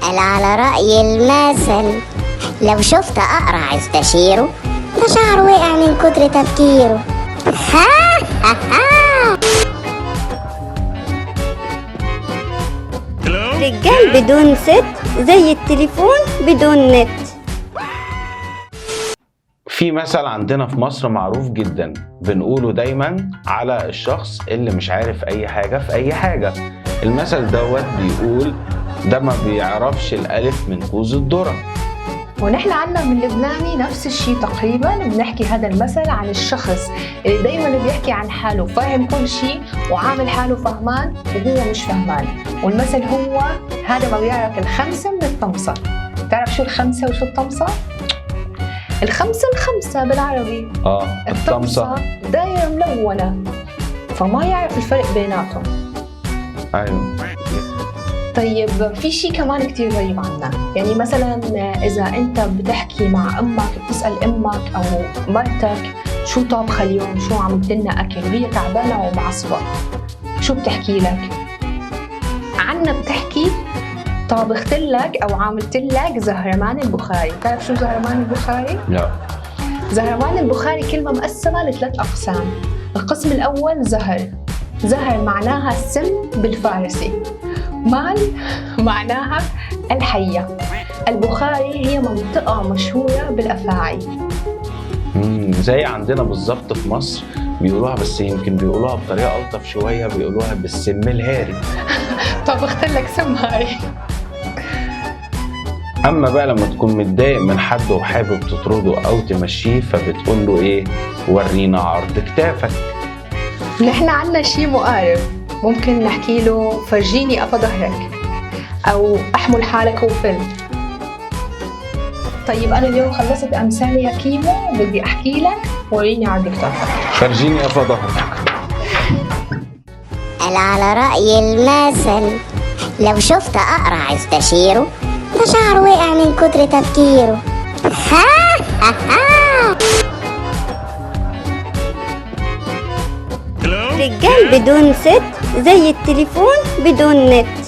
قال على رأي المثل لو شفت أقرع استشيره، ده شعره وقع من كتر تفكيره. ها ها ها. رجال بدون ست زي التليفون بدون نت. في مثل عندنا في مصر معروف جدا بنقوله دايما على الشخص اللي مش عارف اي حاجة في اي حاجة. المثل دوت بيقول ده ما بيعرفش الالف من كوز الذرة. ونحن عنا من لبناني نفس الشيء تقريبا، بنحكي هذا المثل عن الشخص اللي دايما بيحكي عن حاله فاهم كل شيء وعامل حاله فهمان وهو مش فهمان. والمثل هو هذا ما بيعرف الخمسة من الطمسة. تعرف شو الخمسة وشو الطمسة؟ الخمسة بالعربي، الطمسة دايرة ملونة، فما يعرف الفرق بيناتهم. ايوه. طيب في شيء كمان كتير غريب عنا، يعني مثلا إذا أنت بتحكي مع أمك بتسأل أمك أو مرتك شو طابخة اليوم، شو عملت لنا أكل، وهي تعبانة ومعصبة، شو بتحكي لك؟ عنا بتحكي طابخت لك أو عملت لك زهرمان البخاري. تعرف شو زهرمان البخاري؟ لا. زهرمان البخاري كلمة مقسمة لثلاث أقسام. القسم الأول زهر معناها السم بالفارسي، مال معناها الحية، البخاري هي منطقة مشهورة بالأفاعي. زي عندنا بالظبط في مصر بيقولوها، بس يمكن بيقولوها بطريقة ألطف شوية، بيقولوها بالسم الهاري. طبخت لك سم هاري. أما بقى لما تكون متضايق من حد وحابب تطرده أو تمشيه فبتقول له إيه؟ ورينا عرض كتافك. نحن عنا شيء مقارب، ممكن نحكي له فرجيني قفا ظهرك أو أحمل حالك وفل. طيب أنا اليوم خلصت أمثال يا كيمو، بدي أحكي لك وريني عرض كتافك. فرجيني قفا ظهرك. قال على رأي المثل لو شفت أقرع استشيره، ده شعره وقع من كتر تفكيره. ها ها ها. رجال بدون ست زي التليفون بدون نت.